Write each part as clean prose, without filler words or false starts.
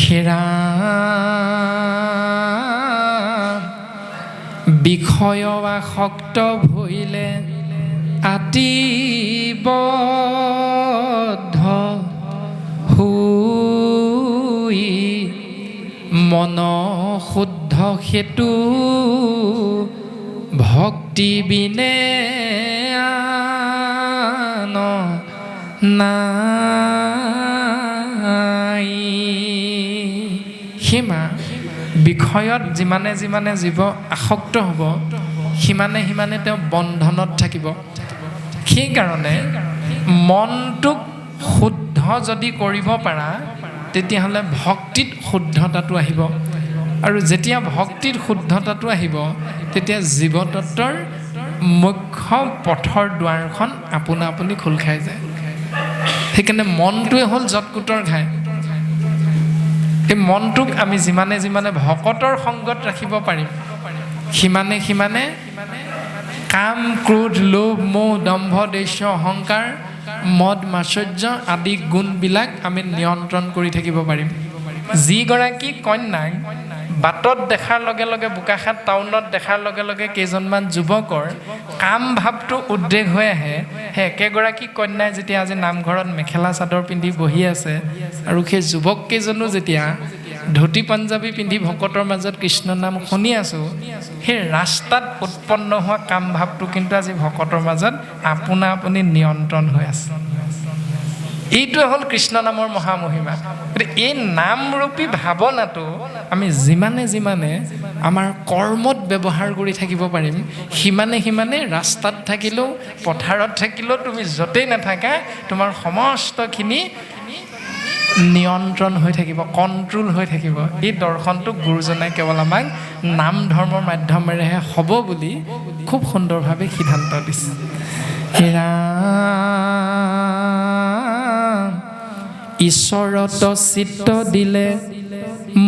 হেৰা বিষয় আসক্ত ভইলে আতিবদ্ধ হুই মন শুদ্ধ হেতু ভক্তি বিনে আন নাই। সীমা বিষয়ত যিমানে যিমানে জীৱ আসক্ত হ'ব সিমানে সিমানে তেওঁ বন্ধনত থাকিব। সেইকাৰণে মনটোক শুদ্ধ যদি কৰিব পাৰা তেতিয়াহ'লে ভক্তিত শুদ্ধতাটো আহিব, আৰু যেতিয়া ভক্তিত শুদ্ধতাটো আহিব তেতিয়া জীৱতত্বৰ মুখ্য পথৰ দুৱাৰখন আপোনা আপুনি খোল খাই যায়। সেইকাৰণে মনটোৱে হ'ল যৎকুটৰ ঘাই। এই মনটোক আমি যিমানে যিমানে ভকতৰ সংগত ৰাখিব পাৰিম সিমানে সিমানে কাম ক্ৰোধ লোভ মোহ দম্ভ দেশ্য অহংকাৰ মদ মাচৰ্য আদি গুণবিলাক আমি নিয়ন্ত্ৰণ কৰি থাকিব পাৰিম। যিগৰাকী কন্যাক বাটত দেখাৰ লগে লগে বোকাখাট টাউনত দেখাৰ লগে লগে কেইজনমান যুৱকৰ কাম ভাৱটো উদ্ৰেক হৈ আহে, সেই একেগৰাকী কন্যাই যেতিয়া আজি নামঘৰত মেখেলা চাদৰ পিন্ধি বহি আছে আৰু সেই যুৱক কেইজনো যেতিয়া ধুতি পাঞ্জাবী পিন্ধি ভকতৰ মাজত কৃষ্ণ নাম শুনি আছোঁ, সেই ৰাস্তাত উৎপন্ন হোৱা কাম ভাৱটো কিন্তু আজি ভকতৰ মাজত আপোনা আপুনি নিয়ন্ত্ৰণ হৈ আছে। এইটোৱে হ'ল কৃষ্ণ নামৰ মহামহিমা। গতিকে এই নামৰূপী ভাৱনাটো আমি যিমানে যিমানে আমাৰ কৰ্মত ব্যৱহাৰ কৰি থাকিব পাৰিম সিমানে সিমানে ৰাস্তাত থাকিলেও পথাৰত থাকিলেও তুমি য'তেই নাথাকা তোমাৰ সমস্তখিনি নিয়ন্ত্ৰণ হৈ থাকিব, কণ্ট্ৰল হৈ থাকিব। এই দৰ্শনটো গুৰুজনাই কেৱল আমাক নাম ধৰ্মৰ মাধ্যমেৰেহে হ'ব বুলি খুব সুন্দৰভাৱে সিদ্ধান্ত দিছে। হেৰা ঈশ্বৰত চিত্ত দিলে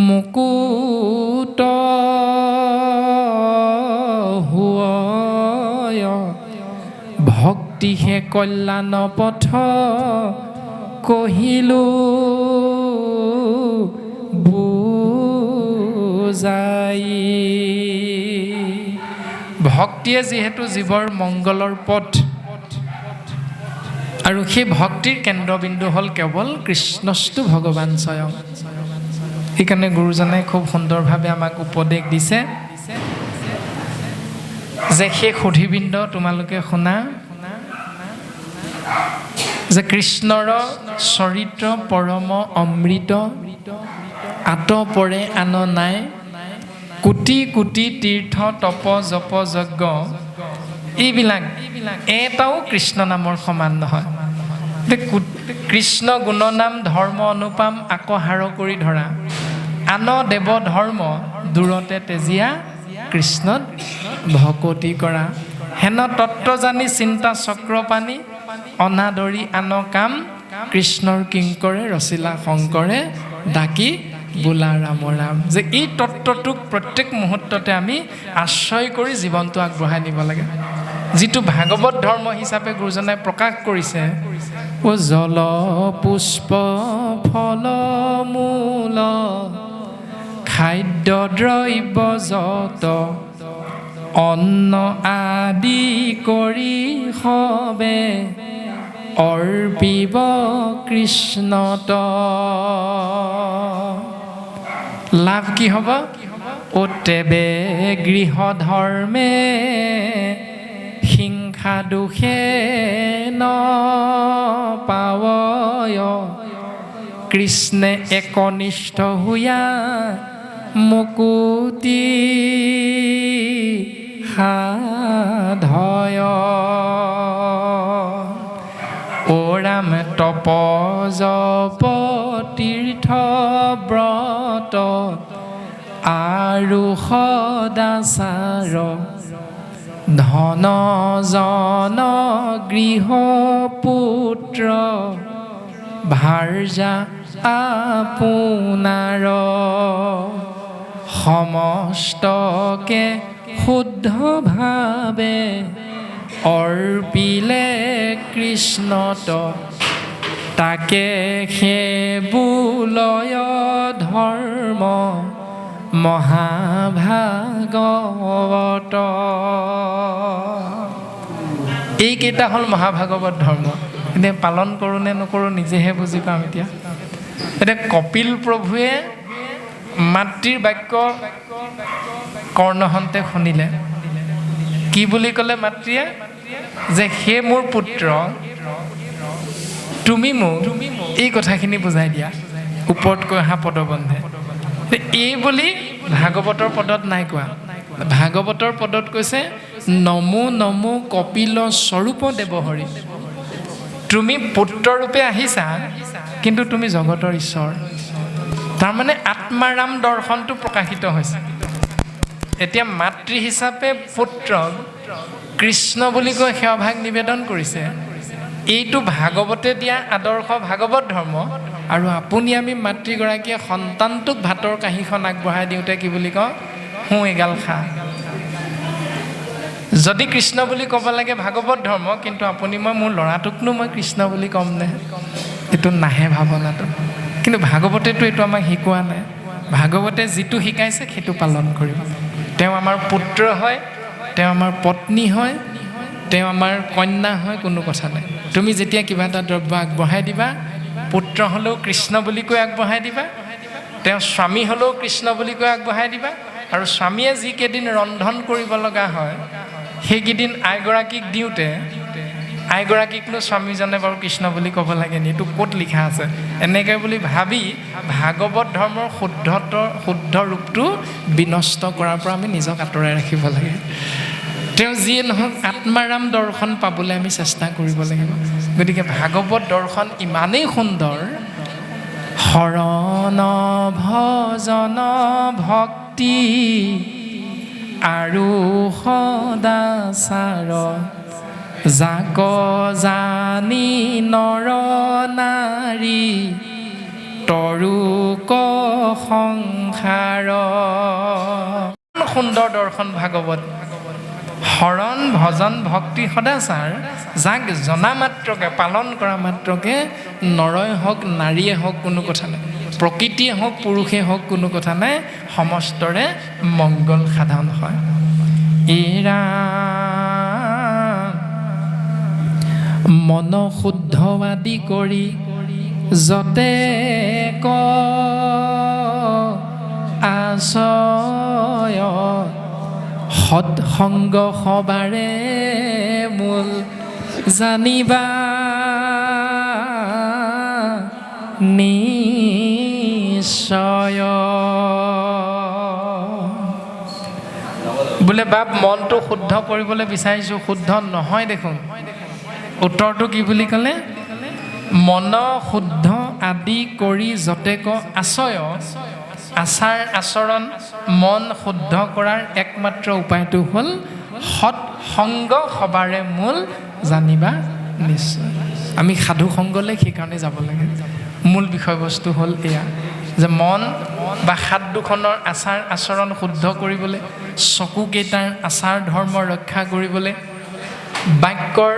মুকুত হুয় ভক্তিহে কল্যাণ পথ কহিলো বুজাই। ভক্তিয়ে যিহেতু জীৱৰ মংগলৰ পথ আৰু সেই ভক্তিৰ কেন্দ্ৰবিন্দু হ'ল কেৱল কৃষ্ণস্তু ভগৱান স্বয়ং। সেইকাৰণে গুৰুজনাই খুব সুন্দৰভাৱে আমাক উপদেশ দিছে যে সেই সুধীবৃন্দ তোমালোকে শুনা যে কৃষ্ণৰ চৰিত্ৰ পৰম অমৃত আতপৰে আন নাই, কোটি কোটি তীৰ্থ তপ জপ যজ্ঞ এইবিলাক এটাও কৃষ্ণ নামৰ সমান নহয়। কৃষ্ণ গুণনাম ধৰ্ম অনুপাম আকৌ হাৰ কৰি ধৰা, আন দেৱ ধৰ্ম দূৰতে তেজীয়া কৃষ্ণত ভকতি কৰা। হেন তত্ত্ব জানি চিন্তা চক্ৰপাণী অনাদৰি আন কাম কৃষ্ণৰ কিংকৰে ৰচিলা শংকৰে ডাকি বোলা ৰাম ৰাম। যে এই তত্ত্বটোক প্ৰত্যেক মুহূৰ্ততে আমি আশ্ৰয় কৰি জীৱনটো আগবঢ়াই নিব লাগে, যিটো ভাগৱত ধৰ্ম হিচাপে গুৰুজনাই প্ৰকাশ কৰিছে। ও জল পুষ্প ফল মূল খাদ্য দ্ৰব্য যত অন্ন আদি কৰি সবে অৰ্পিব কৃষ্ণত। লাভ কি হ'ব? ও তেবে গৃহ ধৰ্মে হিংসা দুখে ন পাৱয় কৃষ্ণে একনিষ্ঠ হুয়া মুকুতি সাধয়। ও ৰাম তপ জপ তীৰ্থ ব্ৰত আৰু সদাচাৰ ধন জন গৃহ পুত্ৰ ভাৰ্যা আপোনাৰ সমস্তকে শুদ্ধ ভাৱে অৰ্পিলে কৃষ্ণত তাকে সেবুলয় ধৰ্ম মহাভাগৱত। এইকেইটা হ'ল মহাভাগৱত ধৰ্ম। এতিয়া পালন কৰোঁ নে নকৰোঁ নিজেহে বুজি পাম। এতিয়া কপিল প্ৰভুৱে মাতৃৰ বাক্য কৰ্ণহন্তে শুনিলে। কি বুলি ক'লে মাতৃয়ে? যে হে মোৰ পুত্ৰ, তুমি মোক এই কথাখিনি বুজাই দিয়া, ওপৰত কৈ অহা পদবন্ধে। এই বুলি ভাগৱতৰ পদত নাই কোৱা। ভাগৱতৰ পদত কৈছে নমো নমো কপিল স্বৰূপ দেৱহৰি। তুমি পুত্ৰৰূপে আহিছা, কিন্তু তুমি জগতৰ ঈশ্বৰ। তাৰমানে আত্মাৰাম দৰ্শনটো প্ৰকাশিত হৈছে। এতিয়া মাতৃ হিচাপে পুত্ৰক কৃষ্ণ বুলি কৈ সেৱাভাগ নিবেদন কৰিছে। এইটো ভাগৱতে দিয়া আদৰ্শ ভাগৱত ধৰ্ম। আৰু আপুনি আমি মাতৃগৰাকীয়ে সন্তানটোক ভাতৰ কাঁহীখন আগবঢ়াই দিওঁতে কি বুলি কওঁ? এগাল খা। যদি কৃষ্ণ বুলি ক'ব লাগে ভাগৱত ধৰ্ম, কিন্তু আপুনি মোৰ ল'ৰাটোকনো মই কৃষ্ণ বুলি ক'মনে? এইটো নাহে ভাৱনাটো। কিন্তু ভাগৱতেতো এইটো আমাক শিকোৱা নাই। ভাগৱতে যিটো শিকাইছে সেইটো পালন কৰিব। তেওঁ আমাৰ পুত্ৰ হয়, তেওঁ আমাৰ পত্নী হয়, তেওঁ আমাৰ কন্যা হয়, কোনো কথা নাই। তুমি যেতিয়া কিবা এটা দ্ৰব্য আগবঢ়াই দিবা, পুত্ৰ হ'লেও কৃষ্ণ বুলি কৈ আগবঢ়াই দিবা, তেওঁ স্বামী হ'লেও কৃষ্ণ বুলি কৈ আগবঢ়াই দিবা। আৰু স্বামীয়ে যিকেইদিন ৰন্ধন কৰিব লগা হয়, সেইকেইদিন আইগৰাকীক দিওঁতে আইগৰাকীকনো স্বামীজনে বাৰু কৃষ্ণ বুলি ক'ব লাগে নি? এইটো ক'ত লিখা আছে? এনেকৈ বুলি ভাবি ভাগৱত ধৰ্মৰ শুদ্ধ ৰূপটো বিনষ্ট কৰাৰ পৰা আমি নিজক আঁতৰাই ৰাখিব লাগে। তেওঁ যিয়ে নহওক আত্মাৰাম দৰ্শন পাবলৈ আমি চেষ্টা কৰিব লাগিব। গতিকে ভাগৱত দৰ্শন ইমানেই সুন্দৰ। শৰণ ভজন ভক্তি আৰু সদাচাৰ, যাক জানি নৰ নাৰী তৰুক সংসাৰ। সুন্দৰ দৰ্শন ভাগৱত। শৰণ ভজন ভক্তি সদাচাৰ, যাক জনা মাত্ৰকে পালন কৰা মাত্ৰকে নৰই হওক নাৰীয়ে হওক কোনো কথা নাই, প্ৰকৃতিয়ে হওক পুৰুষে হওক কোনো কথা নাই, সমস্তৰে মংগল সাধন হয়। এৰা মন শুদ্ধ আদি কৰি যতে ক আশয়, সৎসংগ সবাৰে মূল জানিবা নিশ্চয়। বোলে বাপ মনটো শুদ্ধ কৰিবলৈ বিচাৰিছোঁ, শুদ্ধ নহয় দেখোন। উত্তৰটো কি বুলি ক'লে? মন শুদ্ধ আদি কৰি যতেক আশয়, আচাৰ আচৰণ মন শুদ্ধ কৰাৰ একমাত্ৰ উপায়টো হ'ল সৎসংগ সবাৰে মূল জানিবা নিশ্চয়। আমি সাধু সংগলৈ সেইকাৰণে যাব লাগে। মূল বিষয়বস্তু হ'ল এয়া যে মন বা হাত দুখনৰ আচাৰ আচৰণ শুদ্ধ কৰিবলৈ, চকুকেইটাৰ আচাৰ ধৰ্ম ৰক্ষা কৰিবলৈ, বাক্যৰ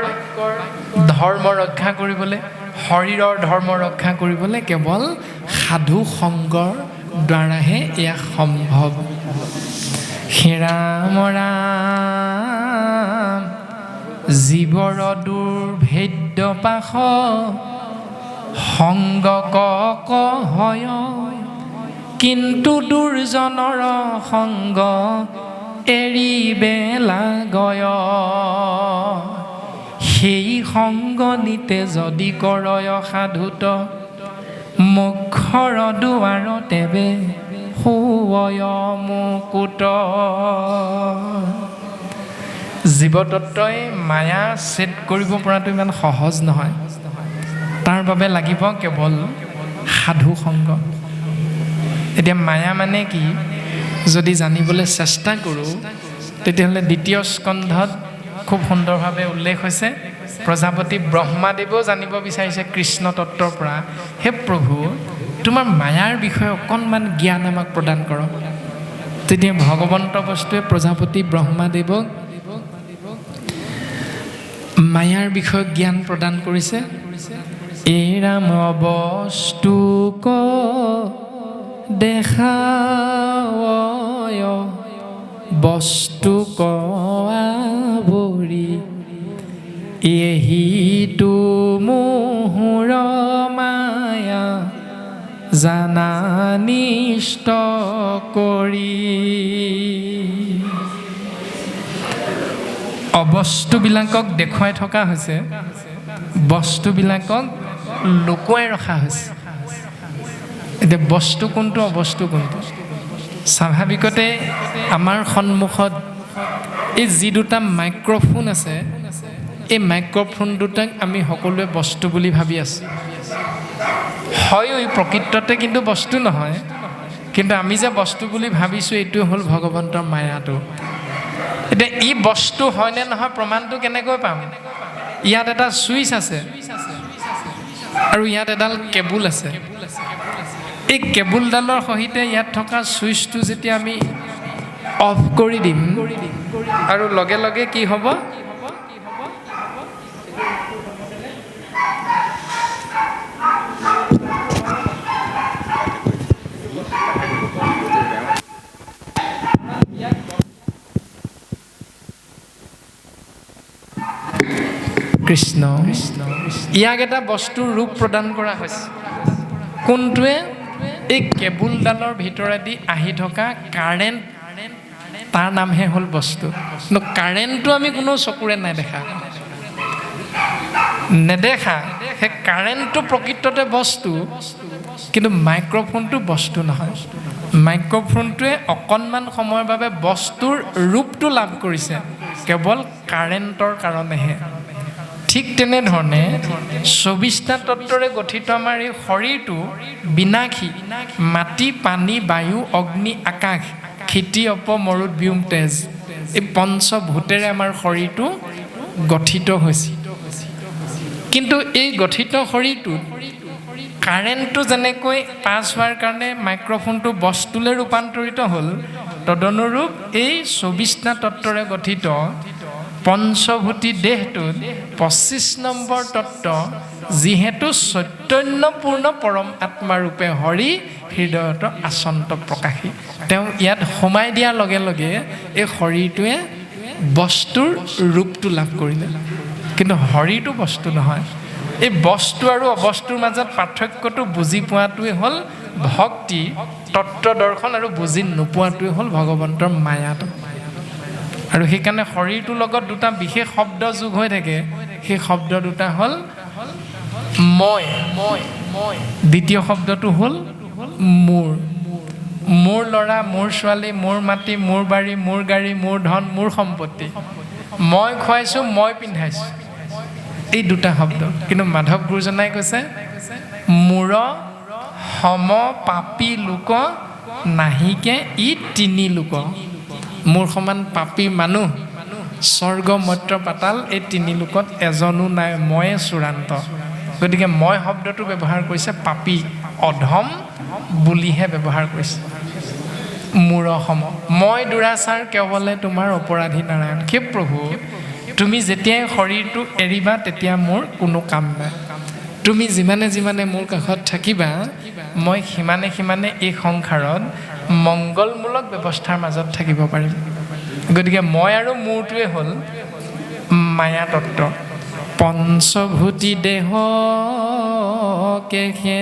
ধৰ্ম ৰক্ষা কৰিবলৈ, শৰীৰৰ ধৰ্ম ৰক্ষা কৰিবলৈ কেৱল সাধু সংগৰ দ্বাৰাহে এয়া সম্ভৱ। ৰাম ৰাম জীৱৰ দুৰ্ভেদ্য পাশ, সংগ হয় কিন্তু দুৰ্জনৰ সংগ এৰিবে লাগয়। সেই সংগ নিতে যদি কৰয় সাধুত, মুখৰ দুৱাৰ তেবে শুৱয় মুকুট। জীৱতত্বই মায়া ছেদ কৰিব পৰাটো ইমান সহজ নহয়। তাৰ বাবে লাগিব কেৱল সাধু সংগ। এতিয়া মায়া মানে কি যদি জানিবলৈ চেষ্টা কৰোঁ, তেতিয়াহ'লে দ্বিতীয় স্কন্ধত খুব সুন্দৰভাৱে উল্লেখ হৈছে। প্ৰজাপতি ব্ৰহ্মাদেৱেও জানিব বিচাৰিছে কৃষ্ণ তত্ত্বৰ পৰা, হে প্ৰভু তোমাৰ মায়াৰ বিষয়ে অকণমান জ্ঞান আমাক প্ৰদান কৰক। তেতিয়া ভগৱন্ত বস্তুৱে প্ৰজাপতি ব্ৰহ্মাদেৱক মায়াৰ বিষয়ে জ্ঞান প্ৰদান কৰিছে। এৰাম বস্তু ক দেখায় বস্তু কবৰি এহিটো মোহৰ মায়া জানা নিষ্ট কৰি অবস্তুবিলাকক দেখুৱাই থকা হৈছে বস্তুবিলাকক লুকুৱাই ৰখা হৈছে এতিয়া বস্তু কোনটো অবস্তু কোনটো স্বাভাৱিকতে আমাৰ সন্মুখত এই যি দুটা মাইক্ৰফোন আছে এই মাইক্ৰফোন দুটাক আমি সকলোৱে বস্তু বুলি ভাবি আছোঁ হয় এই প্ৰকৃততে কিন্তু বস্তু নহয় কিন্তু আমি যে বস্তু বুলি ভাবিছোঁ এইটো হ'ল ভগৱন্তৰ মায়াটো এতিয়া ই বস্তু হয়নে নহয় প্ৰমাণটো কেনেকৈ পাম ইয়াত এটা ছুইচ আছে আৰু ইয়াত এডাল কেবুল আছে এই কেবুলডালৰ সহিতে ইয়াত থকা ছুইচটো যেতিয়া আমি অফ কৰি দিম আৰু লগে লগে কি হ'ব কৃষ্ণ ইয়াক এটা বস্তুৰ ৰূপ প্ৰদান কৰা হৈছে কোনটোৱে এই কেবুলডালৰ ভিতৰেদি আহি থকা কাৰেণ্ট তাৰ নামহে হ'ল বস্তু কিন্তু কাৰেণ্টটো আমি কোনো চকুৰে নেদেখা সেই কাৰেণ্টটো প্ৰকৃততে বস্তু কিন্তু মাইক্ৰফোনটো বস্তু নহয় মাইক্ৰফোনটোৱে অকণমান সময়ৰ বাবে বস্তুৰ ৰূপটো লাভ কৰিছে কেৱল কাৰেণ্টৰ কাৰণেহে ঠিক তেনেধৰণে ২৪টা তত্ত্বৰে গঠিত আমাৰ এই শৰীৰটো বিনাশী মাটি পানী বায়ু অগ্নি আকাশ ক্ষিতি অপ মৰুত ব্যোম তেজ এই পঞ্চভূতেৰে আমাৰ শৰীৰটো গঠিত হৈছে কিন্তু এই গঠিত শৰীৰটোত কাৰেণ্টটো যেনেকৈ পাছ হোৱাৰ কাৰণে মাইক্ৰফোনটো বস্তুলৈ ৰূপান্তৰিত হ'ল তদনুৰূপ এই ২৪টা তত্ত্বৰে গঠিত পঞ্চভূতি দেহটোত ২৫ নম্বৰ তত্ত্ব যিহেতু চৈতন্যপূৰ্ণ পৰম আত্মাৰূপে হৰি হৃদয়ত আচন্ত প্ৰকাশী তেওঁ ইয়াত সোমাই দিয়াৰ লগে লগে এই শৰীৰটোৱে বস্তুৰ ৰূপটো লাভ কৰিলে কিন্তু হৰিটো বস্তু নহয় এই বস্তু আৰু অবস্তুৰ মাজত পাৰ্থক্যটো বুজি পোৱাটোৱে হ'ল ভক্তি তত্ত্ব দৰ্শন আৰু বুজি নোপোৱাটোৱে হ'ল ভগৱন্তৰ মায়াটো আৰু সেইকাৰণে শৰীৰটোৰ লগত দুটা বিশেষ শব্দ যোগ হৈ থাকে সেই শব্দ দুটা হ'ল মই দ্বিতীয় শব্দটো হ'ল মোৰ ল'ৰা মোৰ ছোৱালী মোৰ মাটি মোৰ বাৰী মোৰ গাড়ী মোৰ ধন মোৰ সম্পত্তি মই খুৱাইছোঁ মই পিন্ধাইছোঁ এই দুটা শব্দ কিন্তু মাধৱ গুৰুজনাই কৈছে মূৰ সম পাপী লোক নাহিকে ই তিনি লোক মোৰ সমান পাপী মানুহ স্বৰ্গ মৰ্ত্য পাতাল এই তিনি লোকত এজনো নাই ময়ে চূড়ান্ত গতিকে মই শব্দটো ব্যৱহাৰ কৰিছে পাপী অধম বুলিহে ব্যৱহাৰ কৰিছে মূৰ সম মই দুৰাচাৰ কেৱলে তোমাৰ অপৰাধী নাৰায়ণ হে প্ৰভু তুমি যেতিয়াই শৰীৰটো এৰিবা তেতিয়া মোৰ কোনো কাম নাই তুমি যিমানে যিমানে মোৰ কাষত থাকিবা মই সিমানে এই সংসাৰত মংগলমূলক ব্যৱস্থাৰ মাজত থাকিব পাৰিম গতিকে মই আৰু মোৰটোৱে হ'ল মায়া তত্ত্ব পঞ্চভূতি দেহ কেহে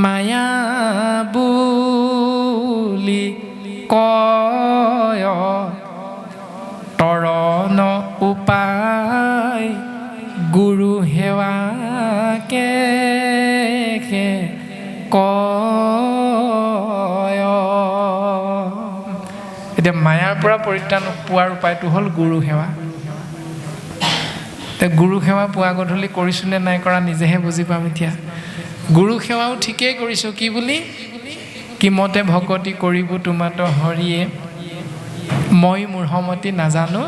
মায়া বুলি কয় তৰণ উপায় গুৰু সেৱাকে কয় এতিয়া মায়াৰ পৰা পৰিত্ৰাণ পোৱাৰ উপায়টো হ'ল গুৰু সেৱা গুৰু সেৱা পুৱা গধূলি কৰিছোঁ নে নাই কৰা নিজেহে বুজি পাম এতিয়া গুৰু সেৱাও ঠিকেই কৰিছোঁ কি বুলি কিমতে ভকতি কৰিব তোমাতো হৰিয়ে মই মূঢ়মতি নাজানো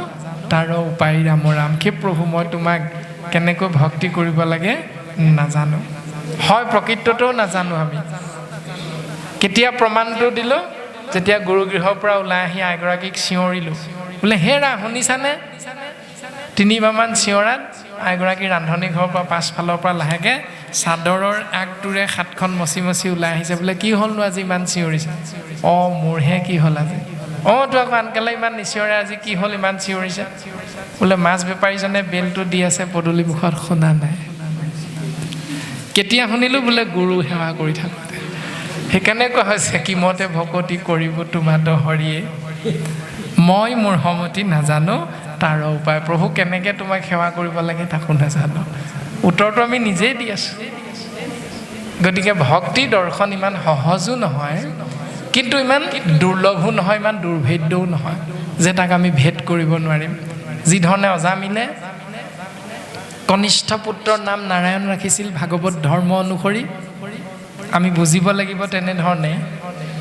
তাৰ উপায় ৰাম ৰাম হে প্ৰভু মই তোমাক কেনেকৈ ভক্তি কৰিব লাগে নাজানো হয় প্ৰকৃততেও নাজানো আমি কেতিয়া প্ৰমাণটো দিলোঁ যেতিয়া গুৰুগৃহৰ পৰা ওলাই আহি আইগৰাকীক চিঞৰিলোঁ বোলে হেৰা শুনিছানে তিনিবাৰমান চিঞৰাত আইগৰাকী ৰান্ধনী ঘৰৰ পৰা পাছফালৰ পৰা লাহেকৈ চাদৰৰ আগটোৰে হাতখন মচি মচি ওলাই আহিছে বোলে কি হ'লনো আজি ইমান চিঞৰিছে অঁ মোৰহে কি হ'ল আজি অঁ তো আকৌ আনকালে ইমান নিচিঞৰে আজি কি হ'ল ইমান চিঞৰিছে বোলে মাছ বেপাৰীজনে বেলটো দি আছে পদূলি মুখত শুনা নাই কেতিয়া শুনিলোঁ বোলে গুৰু সেৱা কৰি থাকোঁতে সেইকাৰণে কোৱা হৈছে কিমতে ভকতি কৰিব তোমাতো হৰিয়ে মই মোৰ সমতি নাজানো তাৰ উপায় প্ৰভু কেনেকৈ তোমাক সেৱা কৰিব লাগে তাকো নাজানো উত্তৰটো আমি নিজেই দি আছোঁ গতিকে ভক্তি দৰ্শন ইমান সহজো নহয় কিন্তু ইমান দুৰ্লভো নহয় ইমান দুৰ্ভেদ্যও নহয় যে তাক আমি ভেদ কৰিব নোৱাৰিম যিধৰণে অজামিলে কনিষ্ঠ পুত্ৰৰ নাম নাৰায়ণ ৰাখিছিল ভাগৱত ধৰ্ম অনুসৰি আমি বুজিব লাগিব তেনেধৰণে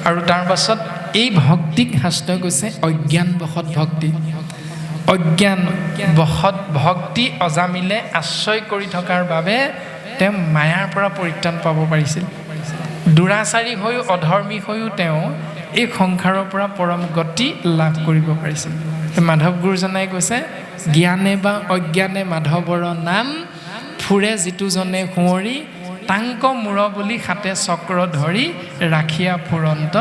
আৰু তাৰ পাছত এই ভক্তিক শাস্ত্ৰই কৈছে অজ্ঞান বশত ভক্তি অজ্ঞান বশত ভক্তি অজামিলে আশ্ৰয় কৰি থকাৰ বাবে তেওঁ মায়াৰ পৰা পৰিত্ৰাণ পাব পাৰিছিল দুৰাচাৰী হৈও অধৰ্মী হৈও তেওঁ এই সংসাৰৰ পৰা পৰম গতি লাভ কৰিব পাৰিছিল মাধৱ গুৰুজনাই কৈছে জ্ঞানে বা অজ্ঞানে মাধৱৰ নাম ফুৰে যিটোজনে সোঁৱৰি টাংক মূৰ বুলি হাতে চক্ৰ ধৰি ৰাখিয়া ফুৰন্ত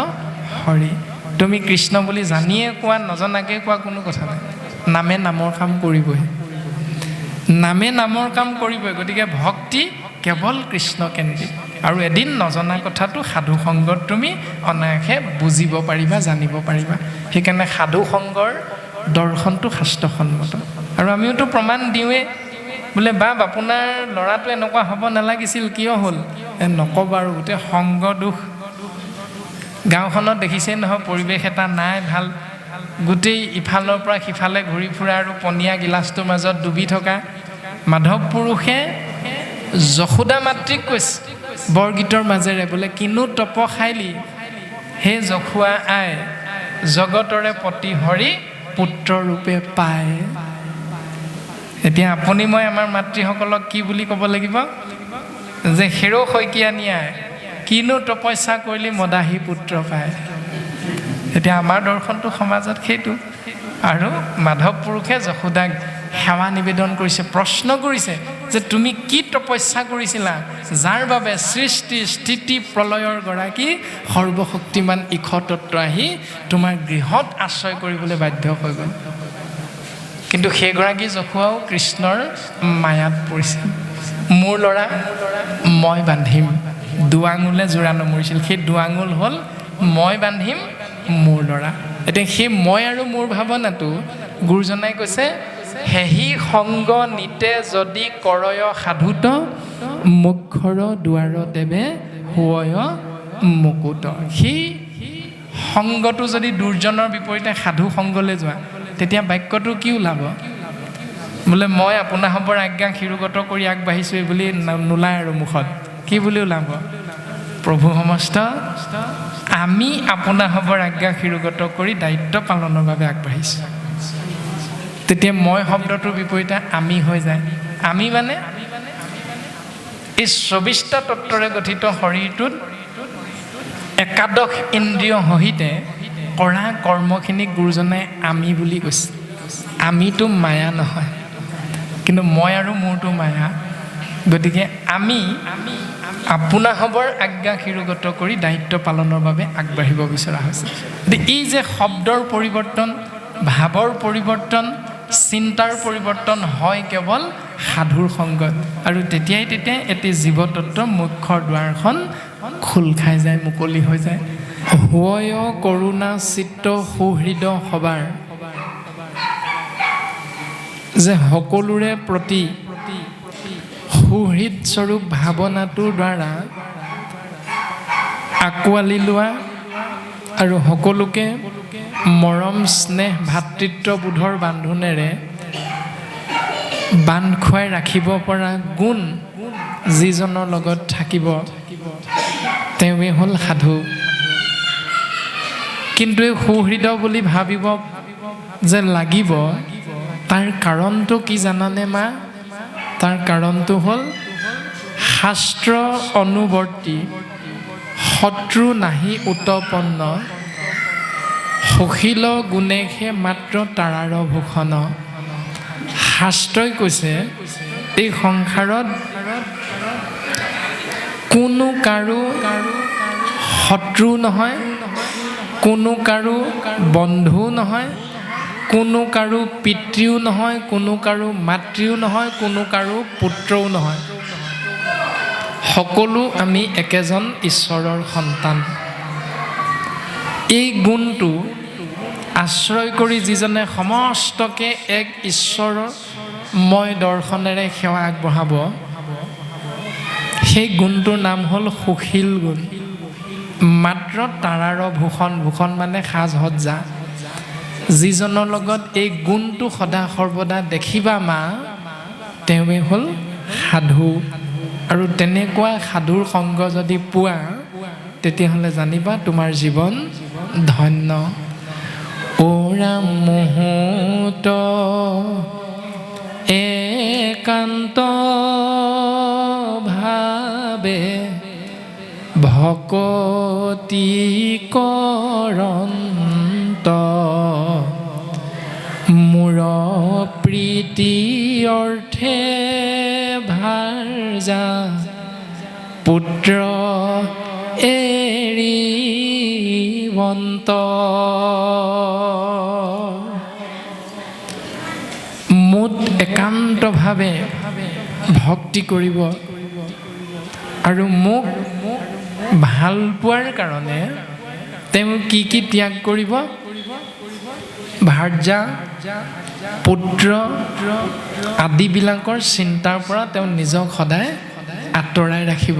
হৰি তুমি কৃষ্ণ বুলি জানিয়ে কোৱা নজনাকৈ কোৱা কোনো কথা নাই নামে নামৰ কাম কৰিবই নামে নামৰ কাম কৰিবই গতিকে ভক্তি কেৱল কৃষ্ণ কেন্দ্ৰিক আৰু এদিন নজনা কথাটো সাধু সংগত তুমি অনায়াসে বুজিব পাৰিবা জানিব পাৰিবা সেইকাৰণে সাধু সংগৰ দৰ্শনটো শাস্ত্ৰসন্মত আৰু আমিওতো প্ৰমাণ দিওঁৱে বোলে বাপ আপোনাৰ ল'ৰাটো এনেকুৱা হ'ব নালাগিছিল কিয় হ'ল নক'বা আৰু গোটেই সংগ দুখ গাঁওখনত দেখিছেই নহয় পৰিৱেশ এটা নাই ভাল গোটেই ইফালৰ পৰা সিফালে ঘূৰি ফুৰা আৰু পনীয়া গিলাচটোৰ মাজত ডুবি থকা মাধৱ পুৰুষে যশোদা মাতৃক কৈছে বৰগীতৰ মাজেৰে বোলে কিনো তপশাইলি হে যশোৱা আই জগতৰে পতি হৰি পুত্ৰ ৰূপে পায় এতিয়া আপুনি মই আমাৰ মাতৃসকলক কি বুলি ক'ব লাগিব যে হেৰ' শইকীয়ানীয়াই কিনো তপস্যা কৰিলি মদাহী পুত্ৰ পায় এতিয়া আমাৰ দৰ্শনটো সমাজত সেইটো আৰু মাধৱ পুৰুষে যশোদাক সেৱা নিবেদন কৰিছে প্ৰশ্ন কৰিছে যে তুমি কি তপস্যা কৰিছিলা যাৰ বাবে সৃষ্টি স্থিতি প্ৰলয়ৰ গৰাকী সৰ্বশক্তিমান ঈশতত্ব আহি তোমাৰ গৃহত আশ্ৰয় কৰিবলৈ বাধ্য হৈ গ'ল কিন্তু সেইগৰাকী যশোৱাও কৃষ্ণৰ মায়াত পৰিছিল মোৰ ল'ৰা মই বান্ধিম দুৱাঙুলে জোৰা নমৰিছিল সেই দুৱাঙুল হ'ল মই বান্ধিম মোৰ ল'ৰা এতিয়া সেই মই আৰু মোৰ ভাৱনাটো গুৰুজনাই কৈছে হেহি সংগ নিতে যদি কৰয় সাধুত মুখৰ দুৱাৰ দেৱে হুয় মুকুত সেই সংগটো যদি দুৰ্জনৰ বিপৰীতে সাধু সংগলৈ যোৱা তেতিয়া বাক্যটো কি ওলাব বোলে মই আপোনাসৱৰ আজ্ঞা শিৰোগত কৰি আগবাঢ়িছোঁ বুলি নোলায় আৰু মুখত কি বুলি ওলাব প্ৰভু সমস্ত আমি আপোনাসৱৰ আজ্ঞা শিৰোগত কৰি দায়িত্ব পালনৰ বাবে আগবাঢ়িছোঁ তেতিয়া মই শব্দটোৰ বিপৰীতে আমি হৈ যায় আমি মানে এই ২৪টা তত্ত্বৰে গঠিত শৰীৰটোত একাদশ ইন্দ্ৰিয় সহিতে কৰা কৰ্মখিনিক গুৰুজনাই আমি বুলি কৈছে আমিতো মায়া নহয় কিন্তু মই আৰু মোৰতো মায়া গতিকে আমি আপোনাসৱৰ আজ্ঞা শিৰোগত কৰি দায়িত্ব পালনৰ বাবে আগবাঢ়িব বিচৰা হৈছে এই যে শব্দৰ পৰিৱৰ্তন ভাৱৰ পৰিৱৰ্তন চিন্তাৰ পৰিৱৰ্তন হয় কেৱল সাধুৰ সংগত আৰু তেতিয়াই এটি জীৱতত্বৰ মুখ্যৰ দুৱাৰখন খোল খাই যায় মুকলি হৈ যায় হয় কৰোণা চিত্ত সুহৃদ সবাৰ যে সকলোৰে প্ৰতি সুহৃদ স্বৰূপ ভাৱনাটোৰ দ্বাৰা আঁকোৱালি লোৱা আৰু সকলোকে মৰম স্নেহ ভাতৃত্ববোধৰ বান্ধোনেৰে বান্ধ খুৱাই ৰাখিব পৰা গুণ যিজনৰ লগত থাকিব তেওঁৱে হ'ল সাধু কিন্তু এই সুহৃদ বুলি ভাবিব যে লাগিব তাৰ কাৰণটো কি জানানে মা তাৰ কাৰণটো হ'ল শাস্ত্ৰ অনুবৰ্তী শত্ৰু নাহি উৎপন্ন সখিল গুণেহে মাত্ৰ তাৰাৰ ভূষণ শাস্ত্ৰই কৈছে এই সংসাৰত কোনো কাৰো শত্ৰু নহয়, কোনো কাৰো বন্ধু নহয়, কোনো কাৰো পিতৃও নহয়, কোনো কাৰো মাতৃও নহয়, কোনো কাৰো পুত্ৰও নহয়। সকলো আমি একেজন ঈশ্বৰৰ সন্তান। এই গুণটো আশ্ৰয় কৰি যিজনে সমস্তকে এক ঈশ্বৰময় দৰ্শনেৰে সেৱা আগবঢ়াব, সেই গুণটোৰ নাম হ'ল সুশীল গুণ। মাত্ৰ তাৰাৰ ভূষণ, ভূষণ মানে সাজ সজ্জা। যিজনৰ লগত এই গুণটো সদা সৰ্বদা দেখিবা মা, তেওঁৱে হ'ল সাধু। আৰু তেনেকুৱা সাধুৰ সংগ যদি পোৱা, তেতিয়াহ'লে জানিবা তোমাৰ জীৱন ধন্য। ওৰাম মুহূৰ্ত একান্ত ভাবে ভকতি কৰন্ত, মোৰ প্ৰীতি অৰ্থে ভাৰ্যা পুত্ৰ এৰিবন্ত। মুঠ একান্তভাৱে ভক্তি কৰিব আৰু মোক ভাল পোৱাৰ কাৰণে তেওঁ কি কি ত্যাগ কৰিব? ভাৰ্যা, পুত্ৰ আদিবিলাকৰ চিন্তাৰ পৰা তেওঁ নিজক সদায় আঁতৰাই ৰাখিব।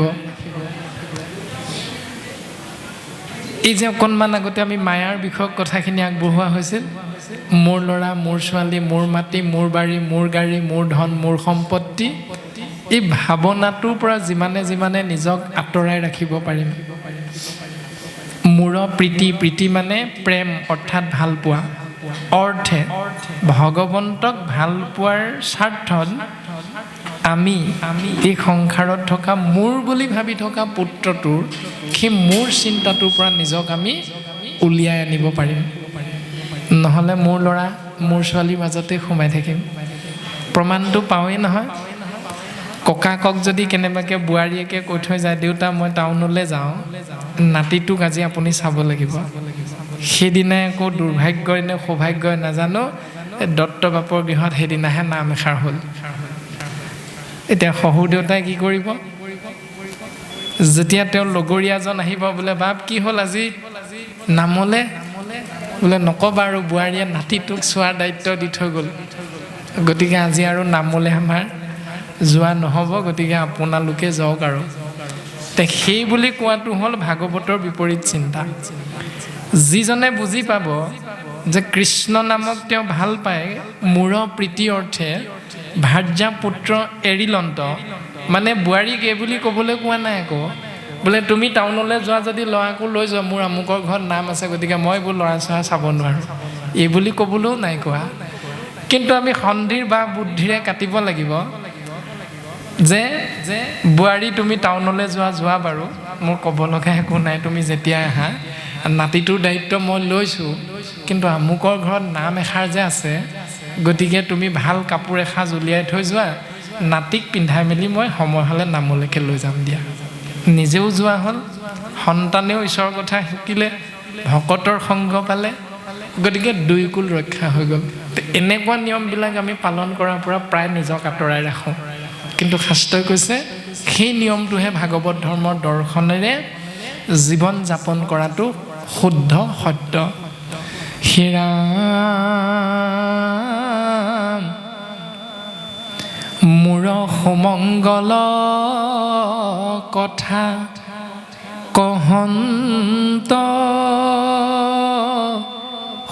এই যে অকণমান আগতে আমি মায়াৰ বিষয়ক কথাখিনি আগবঢ়োৱা হৈছিল, মোৰ ল'ৰা, মোৰ ছোৱালী, মোৰ মাটি, মোৰ বাৰী, মোৰ গাড়ী, মোৰ ধন, মোৰ সম্পত্তি, এই ভাৱনাটোৰ পৰা যিমানে যিমানে নিজক আঁতৰাই ৰাখিব পাৰিম। মোৰ প্ৰীতি, প্ৰীতি মানে প্ৰেম অৰ্থাৎ ভাল পোৱা, অৰ্থে ভগৱন্তক ভাল পোৱাৰ স্বাৰ্থত আমি এই সংসাৰত থকা মোৰ বুলি ভাবি থকা পুত্ৰটোৰ সেই মোৰ চিন্তাটোৰ পৰা নিজক আমি উলিয়াই আনিব পাৰিম। নহ'লে মোৰ ল'ৰা, মোৰ ছোৱালীৰ মাজতে সোমাই থাকিম। প্ৰমাণটো পাওঁৱেই নহয়। ককাকক যদি কেনেবাকৈ বোৱাৰীয়েকে কৈ থৈ যায়, দেউতা মই টাউনলৈ যাওঁ, নাতিটোক আজি আপুনি চাব লাগিব। সেইদিনাই আকৌ দুৰ্ভাগ্যই নে সৌভাগ্যই নাজানো, দত্ত বাপৰ গৃহত সেইদিনাহে নাম এষাৰ হ'ল। এতিয়া শহুৰ দেউতাই কি কৰিব? যেতিয়া তেওঁৰ লগৰীয়াজন আহিব, বোলে বাপ কি হ'ল আজি নামলে? বোলে নক'বা আৰু, বোৱাৰীয়ে নাতিটোক চোৱাৰ দায়িত্ব দি থৈ গ'ল, গতিকে আজি আৰু নামলে আমাৰ যোৱা নহ'ব, গতিকে আপোনালোকে যাওক আৰু। সেই বুলি কোৱাটো হ'ল ভাগৱতৰ বিপৰীত চিন্তা। যিজনে বুজি পাব যে কৃষ্ণ নামক তেওঁ ভাল পায়, মূৰ প্ৰীতি অৰ্থে ভাৰ্যা পুত্ৰ এৰিলন্ত, মানে বোৱাৰীক এই বুলি ক'বলৈ কোৱা নাই আকৌ, বোলে তুমি টাউনলৈ যোৱা যদি ল'ৰাকো লৈ যোৱা, মোৰ আমুকৰ ঘৰত নাম আছে, গতিকে মই এইবোৰ ল'ৰা ছোৱা চাব নোৱাৰোঁ, এই বুলি ক'বলৈও নাই কোৱা। কিন্তু আমি সন্ধিৰ বা বুদ্ধিৰে কাটিব লাগিব যে বোৱাৰী তুমি টাউনলৈ যোৱা বাৰু, মোৰ ক'ব লগা একো নাই, তুমি যেতিয়াই আহা, নাতিটোৰ দায়িত্ব মই লৈছোঁ, কিন্তু আমুকৰ ঘৰত নাম এষাৰ যে আছে, গতিকে তুমি ভাল কাপোৰ এসাঁজ উলিয়াই থৈ যোৱা, নাতিক পিন্ধাই মেলি মই সময় হ'লে নামলৈকে লৈ যাম দিয়া। নিজেও যোৱা হ'ল, সন্তানেও ঈশ্বৰৰ কথা শিকিলে, ভকতৰ সংগ পালে, গতিকে দুই কুল ৰক্ষা হৈ গ'ল। এনেকুৱা নিয়মবিলাক আমি পালন কৰাৰ পৰা প্ৰায় নিজক আঁতৰাই ৰাখোঁ। কিন্তু শাস্ত্ৰই কৈছে সেই নিয়মটোহে ভাগৱত ধৰ্মৰ দৰ্শনেৰে জীৱন যাপন কৰাটো শুদ্ধ সত্য। হেৰাম মোৰ সুমংগল কথা কহন্ত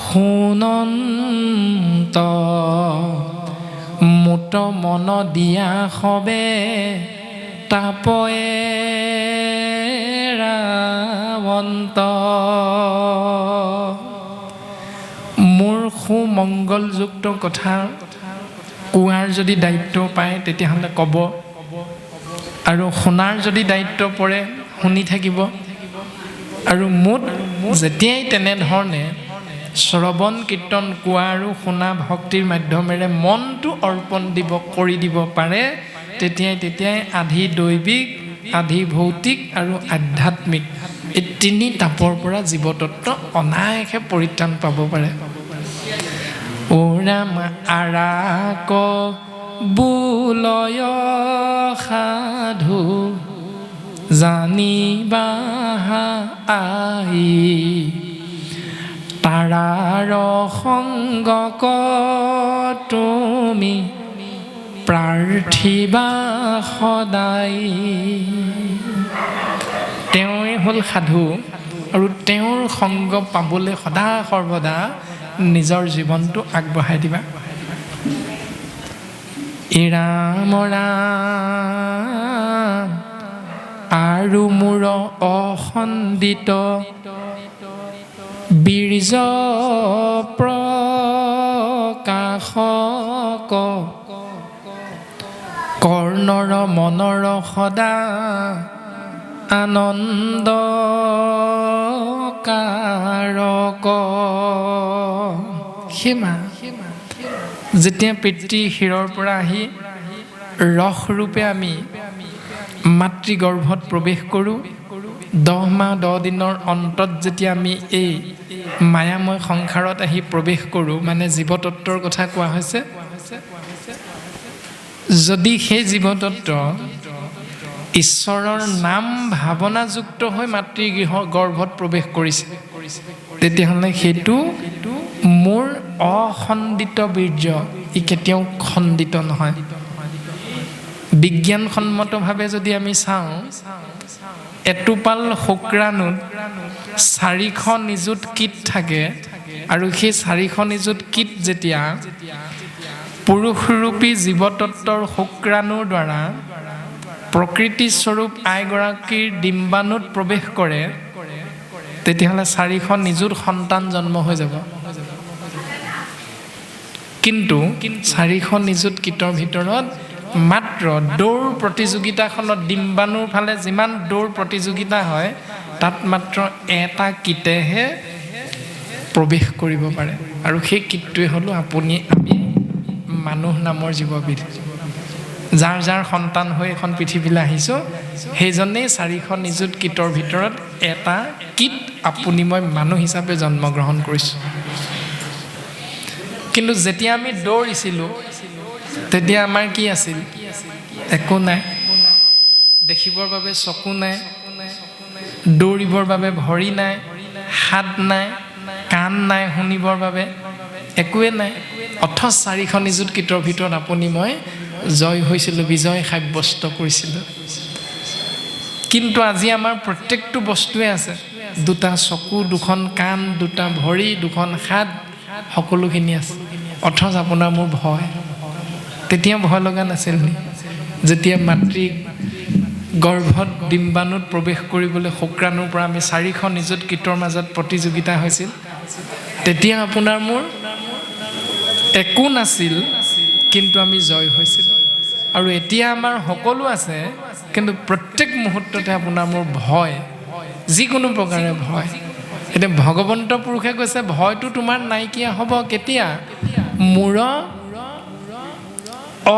শুনন্ত, মুত মন দিয়া সবে তাপয়ে ৰাৱন্ত। মোৰ সুমংগলযুক্ত কথা কোৱাৰ যদি দায়িত্ব পায় তেতিয়াহ'লে ক'ব, আৰু শুনাৰ যদি দায়িত্ব পৰে শুনি থাকিব। আৰু মুঠ যেতিয়াই তেনেধৰণে শ্ৰৱণ কীৰ্তন কোৱা আৰু শুনা ভক্তিৰ মাধ্যমেৰে মনটো অৰ্পণ কৰি দিব পাৰে, তেতিয়াই আধি দৈবিক আধি ভৌতিক আৰু আধ্যাত্মিক এই তিনি তাপৰ পৰা জীৱতত্ব অনায়াসে পৰিত্ৰাণ পাব পাৰে। ও ৰাম আৰাক বুলয় সাধু জানিবা আই তাৰাৰ সংগ তুমি প্ৰাৰ্থিবা সদায়। তেওঁৱে হ'ল সাধু আৰু তেওঁৰ সংগ পাবলৈ সদা সৰ্বদা নিজৰ জীৱনটো আগবঢ়াই দিবা। ৰাম ৰাম আৰু মোৰ অখণ্ডিত বীৰ্য প্ৰকাশক কৰ্ণৰ মনৰ সদা আনন্দ কাৰক। সেমা যেতিয়া পিতৃ শিৰৰ পৰা আহি ৰসৰূপে আমি মাতৃগৰ্ভত প্ৰৱেশ কৰোঁ, 10 মাহ 10 দিনৰ অন্তত যেতিয়া আমি এই মায়াময় সংসাৰত আহি প্ৰৱেশ কৰোঁ, মানে জীৱতত্বৰ কথা কোৱা হৈছে। যদি সেই জীৱতত্ব ঈশ্বৰৰ নাম ভাৱনাযুক্ত হৈ মাতৃগৃহ গৰ্ভত প্ৰৱেশ কৰিছে, তেতিয়াহ'লে সেইটো মোৰ অখণ্ডিত বীৰ্য, ই কেতিয়াও খণ্ডিত নহয়। বিজ্ঞানসন্মতভাৱে যদি আমি চাওঁ, এটোপাল শুক্ৰাণুত 400 নিযুত কীট থাকে আৰু সেই 400 নিযুত কীট যেতিয়া পুৰুষৰূপী জীৱতত্বৰ শুক্ৰাণুৰ দ্বাৰা প্ৰকৃতিস্বৰূপ আইগৰাকীৰ ডিম্বাণুত প্ৰৱেশ কৰে, তেতিয়াহ'লে 400 নিযুত সন্তান জন্ম হৈ যাব। কিন্তু 400 নিযুত কীটৰ ভিতৰত মাত্ৰ দৌৰ প্ৰতিযোগিতাখনত ডিম্বাণুৰ ফালে যিমান দৌৰ প্ৰতিযোগিতা হয়, তাত মাত্ৰ এটা কীটেহে প্ৰৱেশ কৰিব পাৰে, আৰু সেই কীটটোৱে হ'লো আপুনি আমি মানুহ নামৰ জীৱবিধ। যাৰ যাৰ সন্তান হৈ এখন পৃথিৱীলৈ আহিছোঁ, সেইজনেই 400 নিযুত কীটৰ ভিতৰত এটা কীট আপুনি মই মানুহ হিচাপে জন্মগ্ৰহণ কৰিছোঁ। কিন্তু যেতিয়া আমি দৌৰিছিলোঁ, তেতিয়া আমাৰ কি আছিল? একো নাই। দেখিবৰ বাবে চকু নাই, দৌৰিবৰ বাবে ভৰি নাই, হাত নাই, কাণ নাই, শুনিবৰ বাবে একোৱে নাই। অথচ 400 নিযুত কীটৰ ভিতৰত আপুনি মই জয় হৈছিলোঁ, বিজয় সাব্যস্ত কৰিছিলোঁ। কিন্তু আজি আমাৰ প্ৰত্যেকটো বস্তুৱে আছে, 2টা চকু, 2খন কাণ, 2টা ভৰি, 2খন হাত, সকলোখিনি আছে। অথচ আপোনাৰ মোৰ ভয়। তেতিয়া ভয় লগা নাছিল নি? যেতিয়া মাতৃ গৰ্ভত ডিম্বাণুত প্ৰৱেশ কৰিবলৈ শুক্ৰাণুৰ পৰা আমি 400 নিযুত কীটৰ মাজত প্ৰতিযোগিতা হৈছিল, তেতিয়া আপোনাৰ মোৰ একো নাছিল, কিন্তু আমি জয় হৈছিলোঁ। আৰু এতিয়া আমাৰ সকলো আছে, কিন্তু প্ৰত্যেক মুহূৰ্ততে আপোনাৰ মোৰ ভয়, যিকোনো প্ৰকাৰে ভয়। এতিয়া ভগৱন্ত পুৰুষে কৈছে, ভয়টো তোমাৰ নাইকিয়া হ'ব কেতিয়া? মোৰ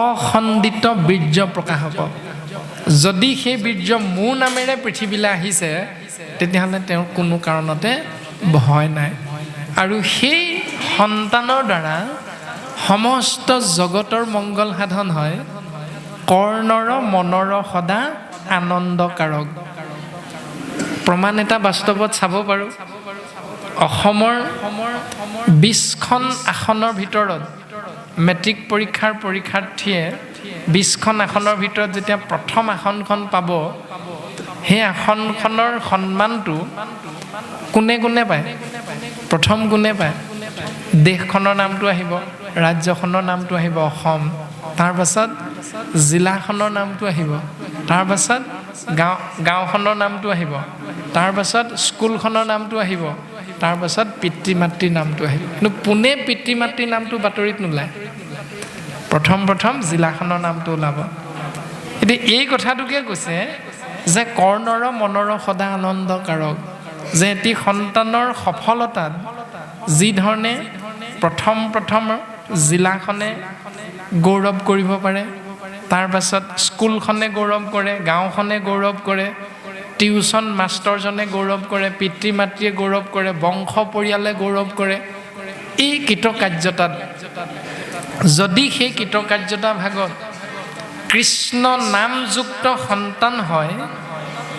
অখণ্ডিত বীৰ্য প্ৰকাশ হ'ব। যদি সেই বীৰ্য মোৰ নামেৰে পৃথিৱীলৈ আহিছে, তেতিয়াহ'লে তেওঁৰ কোনো কাৰণতে ভয় নাই। আৰু সেই সন্তানৰ দ্বাৰা সমস্ত জগতৰ মংগল সাধন হয়। কৰ্ণৰ মনৰ সদা আনন্দকাৰক। প্ৰমাণ এটা বাস্তৱত চাব পাৰোঁ। অসমৰ 20খন আসনৰ ভিতৰত মেট্ৰিক পৰীক্ষাৰ পৰীক্ষাৰ্থীয়ে 20খন আসনৰ ভিতৰত যেতিয়া প্ৰথম আসনখন পাব, সেই আসনখনৰ সন্মানটো কোনে কোনে পায়? প্ৰথম কোনে পায়? দেশখনৰ নামটো আহিব, ৰাজ্যখনৰ নামটো আহিব অসম, তাৰপাছত জিলাখনৰ নামটো আহিব, তাৰপাছত গাঁওখনৰ নামটো আহিব, তাৰপাছত স্কুলখনৰ নামটো আহিব, তাৰপাছত পিতৃ মাতৃৰ নামটো আহিব। কিন্তু পোনে পিতৃ মাতৃৰ নামটো বাতৰিত নোলায়, প্ৰথম জিলাখনৰ নামটো ওলাব। এতিয়া এই কথাটোকে কৈছে যে কৰ্ণৰ মনৰ সদা আনন্দকাৰক, যে এটি সন্তানৰ সফলতাত যি ধৰণে প্ৰথম জিলাখনে গৌৰৱ কৰিব পাৰে, তাৰ পাছত স্কুলখনে গৌৰৱ কৰে, গাঁওখনে গৌৰৱ কৰে, টিউচন মাষ্টৰজনে গৌৰৱ কৰে, পিতৃ মাতৃয়ে গৌৰৱ কৰে, বংশ পৰিয়ালে গৌৰৱ কৰে। এই কৃতকাৰ্যতাত যদি সেই কৃতকাৰ্যতা ভাগত কৃষ্ণ নামযুক্ত সন্তান হয়,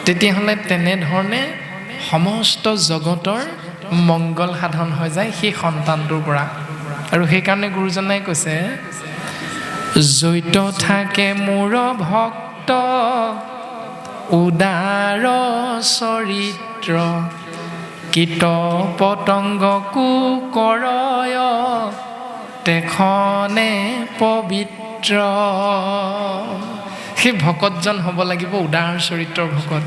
তেতিয়াহ'লে তেনেধৰণে সমস্ত জগতৰ মংগল সাধন হৈ যায় সেই সন্তানটোৰ পৰা। আৰু সেইকাৰণে গুৰুজনাই কৈছে, জৈত থাকে মোৰ ভক্ত উদাৰ চৰিত্ৰ, কীট পতংগকো কৰয় তেখনে পবিত্ৰ। সেই ভকতজন হ'ব লাগিব উদাৰ চৰিত্ৰৰ ভকত।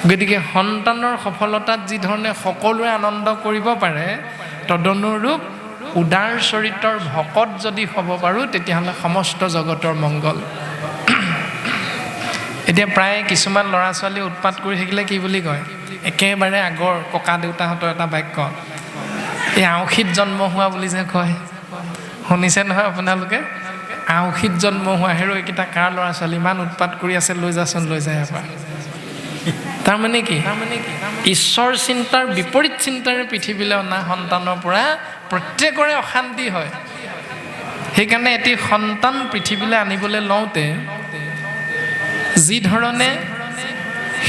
গতিকে সন্তানৰ সফলতাত যি ধৰণে সকলোৱে আনন্দ কৰিব পাৰে, তদনুৰূপ উদাৰ চৰিত্ৰৰ ভকত যদি হ'ব পাৰোঁ, তেতিয়াহ'লে সমস্ত জগতৰ মংগল। এতিয়া প্ৰায় কিছুমান ল'ৰা ছোৱালী উৎপাত কৰি থাকিলে কি বুলি কয়, একেবাৰে আগৰ ককা দেউতাহঁতৰ এটা বাক্য, এই আঁউসীত জন্ম হোৱা বুলি যে কয়, শুনিছে নহয় আপোনালোকে? আঁউসীত জন্ম হোৱা, হেৰ এইকেইটা কাৰ ল'ৰা ছোৱালী ইমান উৎপাত কৰি আছে, লৈ যাচোন, লৈ যায় এবাৰ। তাৰমানে কি, ঈশ্বৰ চিন্তাৰ বিপৰীত চিন্তাৰে পৃথিৱীলৈ অনা সন্তানৰ পৰা প্ৰত্যেকৰে অশান্তি হয়। সেইকাৰণে এটি সন্তান পৃথিৱীলৈ আনিবলৈ লওঁতে যি ধৰণে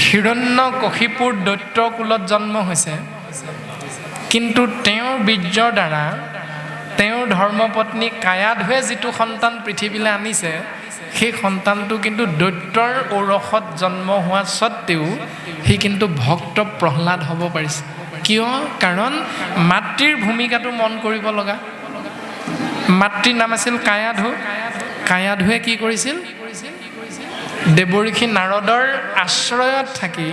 হিৰণ্যকশিপুৰ দৈত্য কুলত জন্ম হৈছে, কিন্তু তেওঁৰ বীৰ্যৰ দ্বাৰা তেওঁৰ ধৰ্মপত্নী কায়াধুৱে যিটো সন্তান পৃথিৱীলৈ আনিছে, সেই সন্তানটো কিন্তু দৈত্যৰ ঔৰসত জন্ম হোৱা স্বত্তেও সি কিন্তু ভক্ত প্ৰহ্লাদ হ'ব পাৰিছে। কিয়? কাৰণ মাতৃৰ ভূমিকাটো মন কৰিব লগা। মাতৃৰ নাম আছিল কায়াধু। কায়াধুৱে কি কৰিছিল? দেৱঋষি নাৰদৰ আশ্ৰয়ত থাকি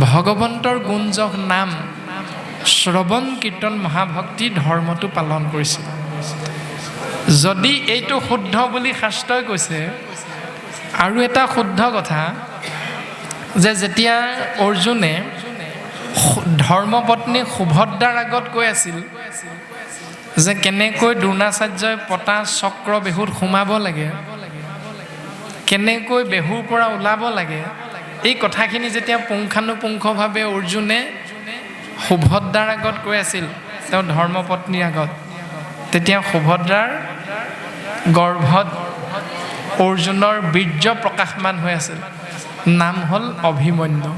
ভগৱন্তৰ গুণজক নাম শ্ৰৱণ কীৰ্তন মহাভক্তি ধৰ্মটো পালন কৰিছিল। যদি এইটো শুদ্ধ বুলি শাস্ত্ৰই কৈছে, আৰু এটা শুদ্ধ কথা যে যেতিয়া অৰ্জুনে ধৰ্মপত্নী সুভদ্ৰাৰ আগত কৈ আছিল যে কেনেকৈ দ্ৰোণাচাৰ্যই পতা চক্ৰ বেহুত সোমাব লাগে, কেনেকৈ বেহুৰ পৰা ওলাব লাগে, এই কথাখিনি যেতিয়া পুংখানুপুংখভাৱে অৰ্জুনে সুভদ্ৰাৰ আগত কৈ আছিল, তেওঁ ধৰ্মপত্নীৰ আগত, তেতিয়া সুভদ্ৰাৰ গৰ্ভত অৰ্জুনৰ বীৰ্য প্ৰকাশমান হৈ আছিল। নাম হ'ল অভিমন্যু।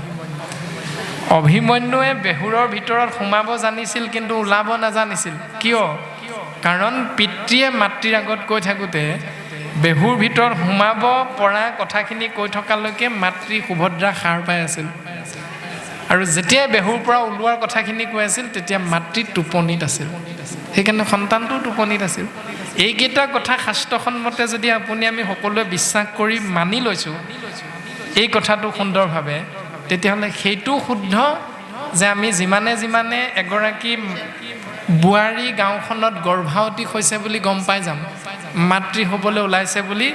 অভিমন্যুৱে বেহুৰৰ ভিতৰত সোমাব জানিছিল, কিন্তু ওলাব নাজানিছিল। কিয়? কাৰণ পিতৃয়ে মাতৃৰ আগত কৈ থাকোঁতে বেহুৰ ভিতৰত সোমাব পৰা কথাখিনি কৈ থকালৈকে মাতৃ সুভদ্ৰা সাৰ পাই আছিল, আৰু যেতিয়াই বেহুৰ পৰা ওলোৱাৰ কথাখিনি কৈ আছিল, তেতিয়া মাতৃ টোপনিত আছিল। সেইকাৰণে সন্তানটো টোপনিত আছিল। এইকেইটা কথা শাস্ত্ৰসন্মতে যদি আমি সকলোৱে বিশ্বাস কৰি মানি লৈছোঁ এই কথাটো সুন্দৰভাৱে, তেতিয়াহ'লে সেইটো শুদ্ধ যে আমি যিমানে যিমানে এগৰাকী বোৱাৰী গাঁওখনত গৰ্ভাৱতী হৈছে বুলি গম পাই যাম, মাতৃ হ'বলৈ ওলাইছে বুলি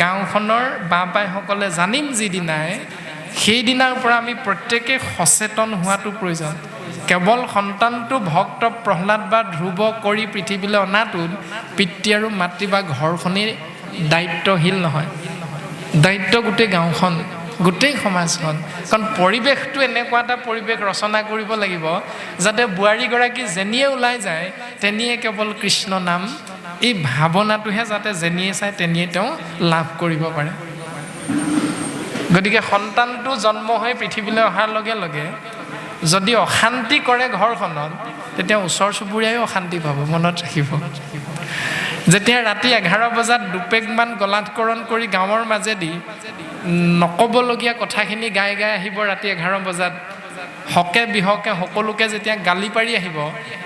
গাঁওখনৰ বাপ বাইসকলে জানিম যিদিনাই, সেইদিনাৰ পৰা আমি প্ৰত্যেকে সচেতন হোৱাটো প্ৰয়োজন। কেৱল সন্তানটো ভক্ত প্ৰহ্লাদ বা ধ্ৰুৱ কৰি পৃথিৱীলৈ অনাটোত পিতৃ আৰু মাতৃ বা ঘৰখনেই দায়িত্বশীল নহয়, দায়িত্ব গোটেই গাঁওখন, গোটেই সমাজখন। কাৰণ পৰিৱেশটো এনেকুৱা এটা পৰিৱেশ ৰচনা কৰিব লাগিব যাতে বোৱাৰীগৰাকী যেনিয়ে ওলাই যায় তেনিয়ে কেৱল কৃষ্ণ নাম, এই ভাৱনাটোহে যাতে যেনিয়ে চাই তেনিয়ে তেওঁ লাভ কৰিব পাৰে। গতিকে সন্তানটো জন্ম হৈ পৃথিৱীলৈ অহাৰ লগে লগে যদি অশান্তি কৰে ঘৰখনত, তেতিয়া ওচৰ চুবুৰীয়াইও অশান্তি পাব, মনত ৰাখিব। যেতিয়া ৰাতি 11 বজাত দুপেগমান গলাধকৰণ কৰি গাঁৱৰ মাজেদি নক'বলগীয়া কথাখিনি গাই গাই আহিব ৰাতি 11 বজাত, হকে বিহকে সকলোকে যেতিয়া গালি পাৰি আহিব,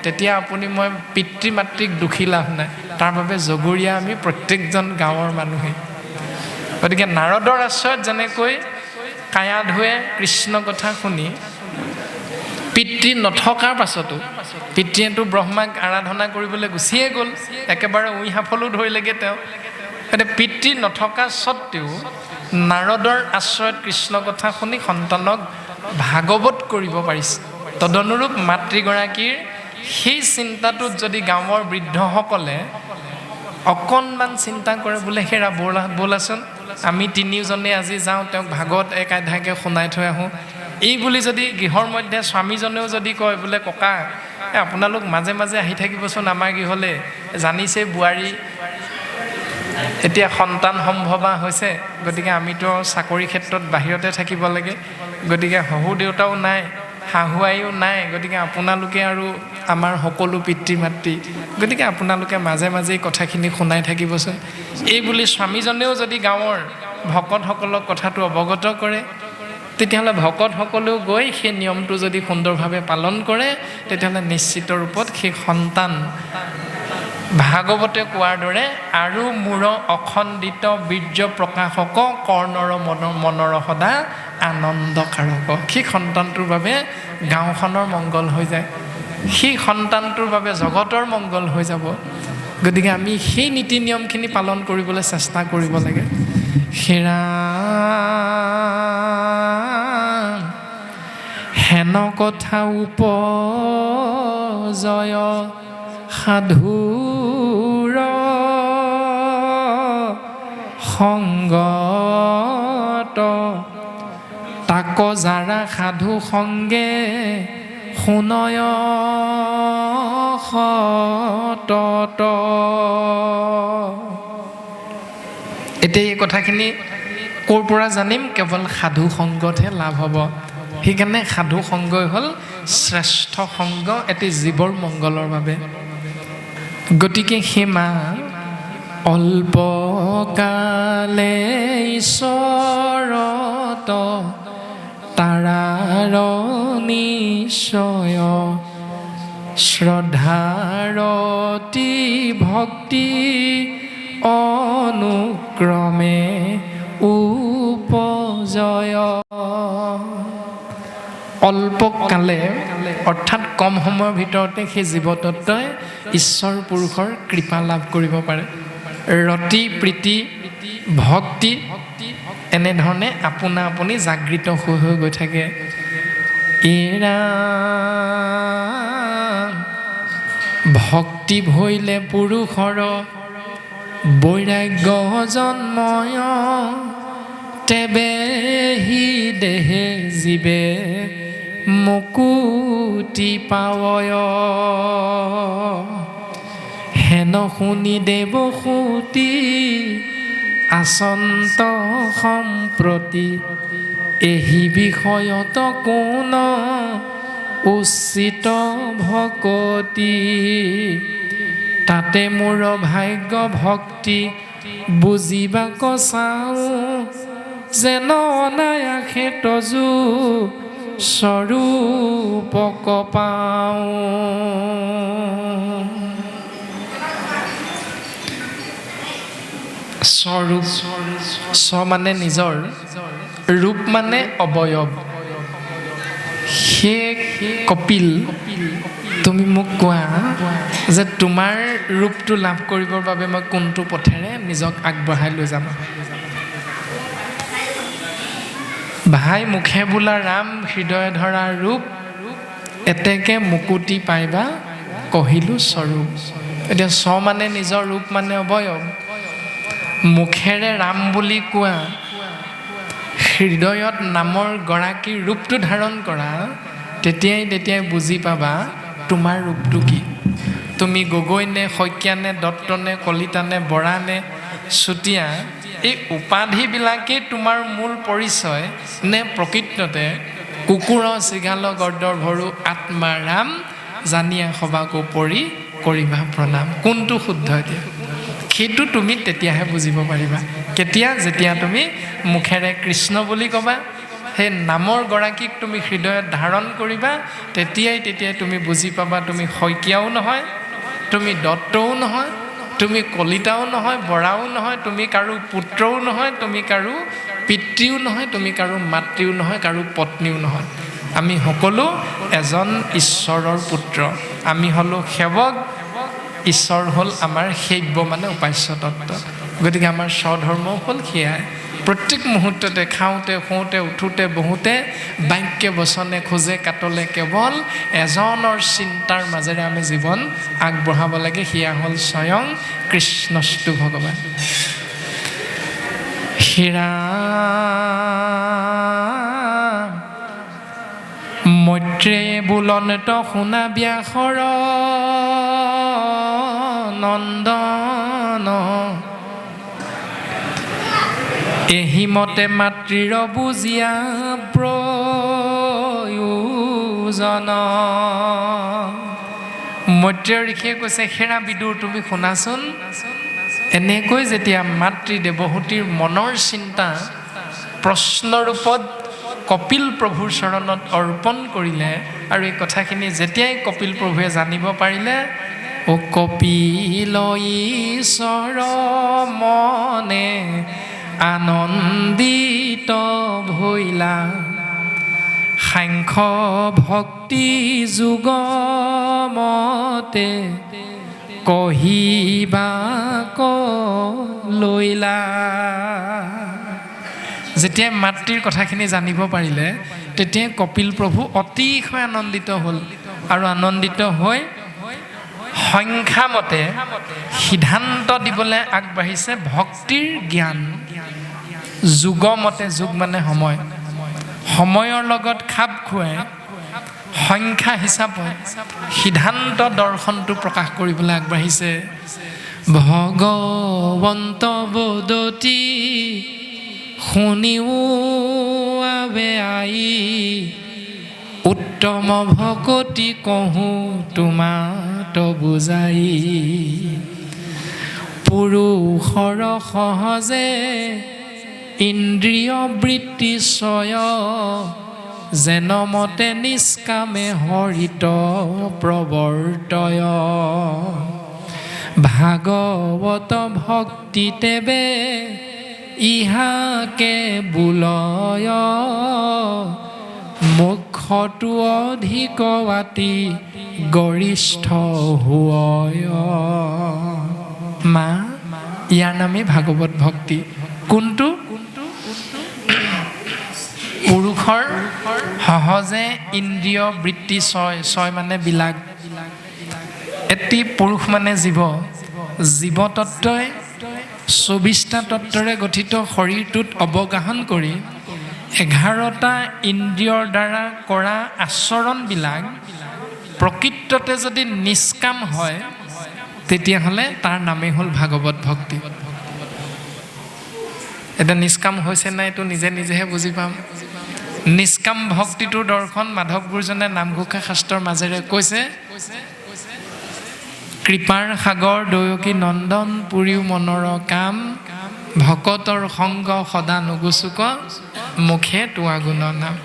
তেতিয়া আপুনি মই পিতৃ মাতৃক দুখী লাভ নাই, তাৰ বাবে জগৰীয়া আমি প্ৰত্যেকজন গাঁৱৰ মানুহেই। গতিকে নাৰদৰ আশ্ৰয়ত যেনেকৈ কায়াধুৱে কৃষ্ণ কথা শুনি পিতৃ নথকাৰ পাছতো, পিতৃয়েতো ব্ৰহ্মাক আৰাধনা কৰিবলৈ গুচিয়ে গ'ল, একেবাৰে উই সাফলো ধৰিলেগৈ তেওঁ, এতিয়া পিতৃ নথকা স্বত্তেও নাৰদৰ আশ্ৰয়ত কৃষ্ণ কথা শুনি সন্তানক ভাগৱত কৰিব পাৰিছে। তদনুৰূপ মাতৃগৰাকীৰ সেই চিন্তাটোত যদি গাঁৱৰ বৃদ্ধসকলে অকণমান চিন্তা কৰে বোলে হেৰা ব'লাচোন আমি তিনিওজনে আজি যাওঁ তেওঁক ভাগৱত এক আধ্যায়কে শুনাই থৈ আহোঁ। এই বুলি যদি গৃহৰ মধ্যে স্বামীজনেও যদি কয় বোলে ককা আপোনালোক মাজে মাজে আহি থাকিবচোন আমাৰ গৃহলৈ, জানিছে বোৱাৰী এতিয়া সন্তান সম্ভৱা হৈছে, গতিকে আমিতো চাকৰি ক্ষেত্ৰত বাহিৰতে থাকিব লাগে, গতিকে শহুৰ দেউতাও নাই, শাহু আইও নাই, গতিকে আপোনালোকে আৰু আমাৰ সকলো পিতৃ মাতৃ, গতিকে আপোনালোকে মাজে মাজে কথাখিনি শুনাই থাকিবচোন। এই বুলি স্বামীজনেও যদি গাঁৱৰ ভকতসকলক কথাটো অৱগত কৰে, তেতিয়াহ'লে ভকতসকলেও গৈ সেই নিয়মটো যদি সুন্দৰভাৱে পালন কৰে, তেতিয়াহ'লে নিশ্চিত ৰূপত সেই সন্তান ভাগৱতে কোৱাৰ দৰে আৰু মূৰ অখণ্ডিত বীৰ্য প্ৰকাশক কৰ্ণৰ মনৰ সদা আনন্দকাৰক, সেই সন্তানটোৰ বাবে গাঁওখনৰ মংগল হৈ যায়, সেই সন্তানটোৰ বাবে জগতৰ মংগল হৈ যাব। গতিকে আমি সেই নীতি নিয়মখিনি পালন কৰিবলৈ চেষ্টা কৰিব লাগে। হেৰা হেন কথা উপজয় সাধুৰ সংগত, তাক যাৰা সাধু সংগে শুনয় সতত। এতিয়া এই কথাখিনি ক'ৰ পৰা জানিম? কেৱল সাধু সংগতহে লাভ হ'ব। সেইকাৰণে সাধু সংগই হ'ল শ্ৰেষ্ঠ সংগ এটি জীৱৰ মংগলৰ বাবে। গতিকে সীমা অল্পকালে ঈশ্বৰত তাৰাৰ নিশ্চয়, শ্ৰদ্ধাৰতি ভক্তি অনুক্ৰমে উপজয়। অল্পকালে অৰ্থাৎ কম সময়ৰ ভিতৰতে সেই জীৱতত্বই ঈশ্বৰ পুৰুষৰ কৃপা লাভ কৰিব পাৰে। ৰতি প্ৰীতি ভক্তি এনেধৰণে আপোনা আপুনি জাগৃত হৈ হৈ গৈ থাকে। এৰা ভক্তি ভৈলে পুৰুষৰ বৈৰাগ্য জন্ময়, তেবে হি দেহে জীৱে মুকুতি পাৱয়। হেন শুনি দেৱসূতি আচন্ত সম্প্ৰতি, এহি বিষয়ত কোন উচিত ভকতি। তাতে মোৰ ভাগ্য ভক্তি বুজিবাক চাওঁ, যেন অনায়াসে তজু স্বৰূপক পাওঁ। স্বৰূপ, স্ব মানে নিজৰ, ৰূপ মানে অৱয়ব। হে কপিল, তুমি মোক কোৱা যে তোমাৰ ৰূপটো লাভ কৰিবৰ বাবে মই কোনটো পথেৰে নিজক আগবঢ়াই লৈ যাম? ভাই মুখে বোলা ৰাম, হৃদয় ধৰা ৰূপ, এতেকে মুকুতি পাইবা কহিলো স্বৰূপ। এতিয়া স্ব মানে নিজৰ, ৰূপ মানে অৱয়ব। মুখেৰে ৰাম বুলি কোৱা, হৃদয়ত নামৰ গৰাকীৰ ৰূপটো ধাৰণ কৰা, তেতিয়াই বুজি পাবা তোমাৰ ৰূপটো কি। তুমি গগৈ নে, শইকীয়া নে, দত্ত নে, কলিতা নে, বৰা নে, চুতীয়া, এই উপাধিবিলাকেই তোমাৰ মূল পৰিচয় নে প্ৰকৃততে কুকুৰ চিগাল গৰ্দৰ ভৰু আত্মা ৰাম, জানিয়া সবাকো পৰি কৰিবা প্ৰণাম। কোনটো শুদ্ধ? এতিয়া সেইটো তুমি তেতিয়াহে বুজিব পাৰিবা। কেতিয়া? যেতিয়া তুমি মুখেৰে কৃষ্ণ বুলি ক'বা, সেই নামৰ গৰাকীক তুমি হৃদয়ত ধাৰণ কৰিবা, তেতিয়াই তুমি বুজি পাবা তুমি শইকীয়াও নহয়, তুমি দত্তও নহয়, তুমি কলিতাও নহয়, বৰাও নহয়, তুমি কাৰো পুত্ৰও নহয়, তুমি কাৰো পিতৃও নহয়, তুমি কাৰো মাতৃও নহয়, কাৰো পত্নীও নহয়। আমি সকলো এজন ঈশ্বৰৰ পুত্ৰ। আমি হ'লোঁ সেৱক, ঈশ্বৰ হ'ল আমাৰ সেব্য মানে উপাস্য তত্ত্ব। গতিকে আমাৰ স্বধৰ্মও হ'ল সেয়াই। প্ৰত্যেক মুহূৰ্ততে খাওঁতে শুওঁতে উঠোঁতে বহুতে বাক্যে বচনে খোজে কাটলে কেৱল এজনৰ চিন্তাৰ মাজেৰে আমি জীৱন আগবঢ়াব লাগে। সেয়া হ'ল স্বয়ং কৃষ্ণস্তু ভগৱান। হীৰা মৈত্ৰে বুলনত শুনা ব্যাসৰ নন্দন এহিমতে মাতৃৰ বুজিয়া প্ৰয়োজন। মৈত্ৰেয় ঋষিয়ে কৈছে, হেৰা বিদুৰ তুমি শুনাচোন, এনেকৈ যেতিয়া মাতৃ দেৱহূতিৰ মনৰ চিন্তা প্ৰশ্নৰূপত কপিল প্ৰভুৰ চৰণত অৰ্পণ কৰিলে, আৰু এই কথাখিনি যেতিয়াই কপিল প্ৰভুৱে জানিব পাৰিলে, ও কপিল ঈশ্বৰ মনে আনন্দিত ভৈলা, সাংখ্য ভক্তি যুগ মতে কহিবা কলৈলা। যেতিয়া মাতৃৰ কথাখিনি জানিব পাৰিলে, তেতিয়া কপিল প্ৰভু অতিশয় আনন্দিত হ'ল, আৰু আনন্দিত হৈ সংখ্যামতে সিদ্ধান্ত দিবলৈ আগবাঢ়িছে ভক্তিৰ জ্ঞান। যুগমতে, যুগ মানে সময়, সময়ৰ লগত খাপ খুৱাই সংখ্যা হিচাপত সিদ্ধান্ত দৰ্শনটো প্ৰকাশ কৰিবলৈ আগবাঢ়িছে। ভগৱন্ত বদতি শুনিও আবে আই, উত্তম ভকতি কহোঁ তোমাত বুজাই। পুৰুষৰ সহজে ইন্দ্ৰিয় বৃত্তি ছয়, যেন মতে নিষ্কামে হৰিত প্ৰৱৰ্তয়। ভাগৱত ভক্তি তেবে ইহাকে বুলয়, মুখ্যটো অধিক বাতি গৰিষ্ঠ হুয়। মা, ইয়াৰ নামেই ভাগৱত ভক্তি। কোনটো? পুৰুষৰ সহজে ইন্দ্ৰিয় বৃত্তি ছয়, ছয় মানে বিলাক। এটি পুৰুষ মানে জীৱ, জীৱতত্বই 24টা তত্বৰে গঠিত শৰীৰটোত অৱগাহন কৰি 11টা ইন্দ্ৰিয়ৰ দ্বাৰা কৰা আচৰণবিলাক প্ৰকৃততে যদি নিষ্কাম হয়, তেতিয়াহ'লে তাৰ নামেই হ'ল ভাগৱত ভক্তি। এটা নিষ্কাম হৈছে নাই এইটো নিজে নিজেহে বুজি পাম। নিষ্কাম ভক্তিটোৰ দৰ্শন মাধৱ গুৰুজনে নামঘোষা শাস্ত্ৰৰ মাজেৰে কৈছে। কৃপাৰ সাগৰ দয়কী নন্দন পুৰীও মনৰ কাম, ভকতৰ সংগ সদা নুগুচুক মুখে তোৱা গুণ নাম।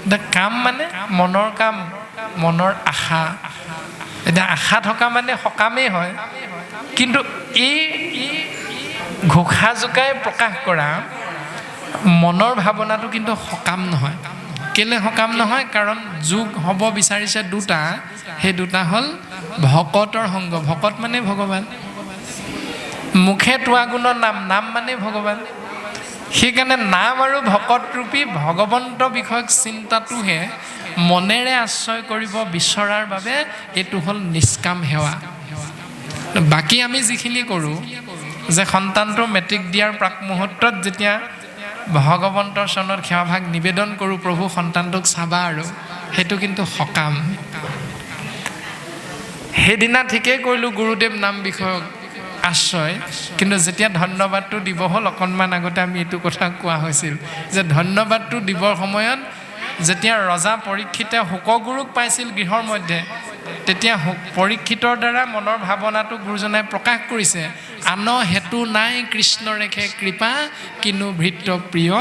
এতিয়া কাম মানে মনৰ কাম, মনৰ আশা। এতিয়া আশা থকা মানে সকামেই হয়, কিন্তু এই ঘোষা জোকাই প্ৰকাশ কৰা মনৰ ভাৱনাটো কিন্তু সকাম নহয়। কেলে সকাম নহয়? কাৰণ যোগ হ'ব বিচাৰিছে দুটা, সেই দুটা হ'ল ভকতৰ সংগ, ভকত মানে ভগৱান, মুখে তোৱা গুণৰ নাম, নাম মানে ভগৱান। সেইকাৰণে নাম আৰু ভকত ৰূপী ভগৱন্ত বিষয়ক চিন্তাটোহে মনেৰে আশ্ৰয় কৰিব বিচৰাৰ বাবে এইটো হ'ল নিষ্কাম সেৱা। বাকী আমি যিখিনি কৰোঁ, যে সন্তানটো মেট্ৰিক দিয়াৰ প্ৰাক মুহূৰ্তত যেতিয়া ভগৱন্তৰ চৰণত সেৱাভাগ নিবেদন কৰোঁ, প্ৰভু সন্তানটোক চাবা, আৰু সেইটো কিন্তু সকাম। সেইদিনা ঠিকেই কৰিলোঁ গুৰুদেৱ নাম বিষয়ক আশ্ৰয়, কিন্তু যেতিয়া ধন্যবাদটো দিব হ'ল, অকণমান আগতে আমি এইটো কথা কোৱা হৈছিল যে ধন্যবাদটো দিবৰ সময়ত যেতিয়া ৰজা পৰীক্ষিতে শোকগুৰুক পাইছিল গৃহৰ মধ্যে, তেতিয়া পৰীক্ষিতৰ দ্বাৰা মনৰ ভাৱনাটো গুৰুজনাই প্ৰকাশ কৰিছে। আন হেতু নাই কৃষ্ণ ৰেখে কৃপা, কিনো ভৃত্য প্ৰিয়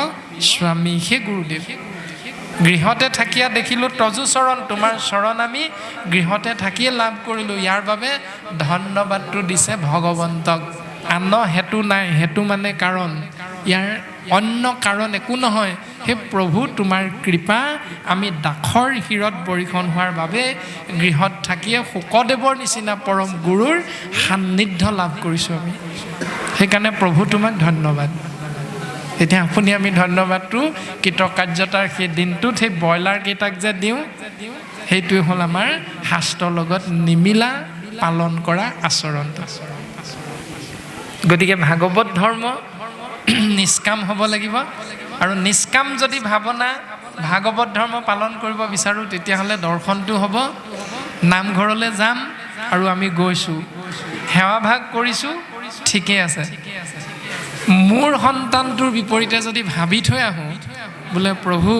স্বামী। সেই গুৰুদেৱ গৃহতে থাকিয়া দেখিলোঁ তজু চৰণ, তোমাৰ চৰণ আমি গৃহতে থাকিয়ে লাভ কৰিলোঁ। ইয়াৰ বাবে ধন্যবাদটো দিছে ভগৱন্তক। আন হেতু নাই, হেতু মানে কাৰণ, ইয়াৰ অন্য কাৰণ একো নহয়। সেই প্ৰভু তোমাৰ কৃপা, আমি দাসৰ শিৰত বৰিখন হোৱাৰ বাবে গৃহত থাকিয়ে শুকদেৱৰ নিচিনা পৰম গুৰুৰ সান্নিধ্য লাভ কৰিছোঁ আমি। সেইকাৰণে প্ৰভু তোমাক ধন্যবাদ। এতিয়া আপুনি আমি ধন্যবাদটো কৃতকাৰ্যতাৰ সেই দিনটোত সেই ব্ৰইলাৰ কেইটাক যে দিওঁ, সেইটোৱে হ'ল আমাৰ শাস্ত্ৰৰ লগত নিমিলা পালন কৰা আচৰণটো। গতিকে ভাগৱত ধৰ্ম নিষ্কাম হ'ব লাগিব। আৰু নিষ্কাম যদি ভাৱনা ভাগৱত ধৰ্ম পালন কৰিব বিচাৰোঁ, তেতিয়াহ'লে দৰ্শনটো হ'ব, নামঘৰলৈ যাম আৰু আমি গৈছোঁ, সেৱাভাগ কৰিছোঁ, ঠিকেই আছে। মোৰ সন্তানটোৰ বিপৰীতে যদি ভাবি থৈ আহোঁ, বোলে প্ৰভু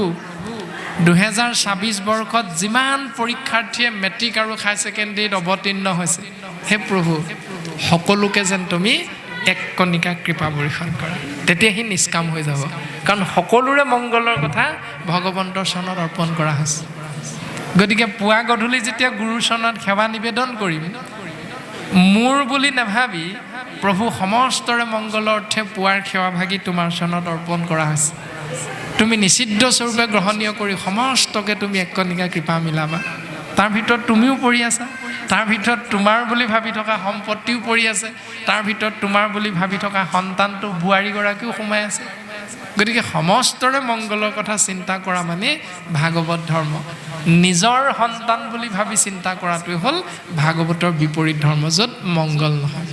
2026 বৰ্ষত যিমান পৰীক্ষাৰ্থীয়ে মেট্ৰিক আৰু হাই ছেকেণ্ডেৰীত অৱতীৰ্ণ হৈছে, হে প্ৰভু সকলোকে যেন তুমি এক কণিকা কৃপা বৰ্ষণ কৰা, তেতিয়া সি নিষ্কাম হৈ যাব। কাৰণ সকলোৰে মংগলৰ কথা ভগৱন্তৰ চৰণত অৰ্পণ কৰা হৈছে। গতিকে পুৱা গধূলি যেতিয়া গুৰুৰ চৰণত সেৱা নিবেদন কৰিম, মোৰ বুলি নাভাবি প্ৰভু সমস্তৰে মংগলৰ অৰ্থে পুৱাৰ সেৱাভাগী তোমাৰ চৰণত অৰ্পণ কৰা হৈছে, তুমি নিষিদ্ধ স্বৰূপে গ্ৰহণীয় কৰি সমস্তকে তুমি এক কণিকা কৃপা মিলাবা। তাৰ ভিতৰত তুমিও পৰি আছা, তাৰ ভিতৰত তোমাৰ বুলি ভাবি থকা সম্পত্তিও পৰি আছে, তাৰ ভিতৰত তোমাৰ বুলি ভাবি থকা সন্তানটো বোৱাৰীগৰাকীও সোমাই আছে। গতিকে সমস্তৰে মংগলৰ কথা চিন্তা কৰা মানে ভাগৱত ধৰ্ম। নিজৰ সন্তান বুলি ভাবি চিন্তা কৰাটোৱে হ'ল ভাগৱতৰ বিপৰীত ধৰ্ম, য'ত মংগল নহয়।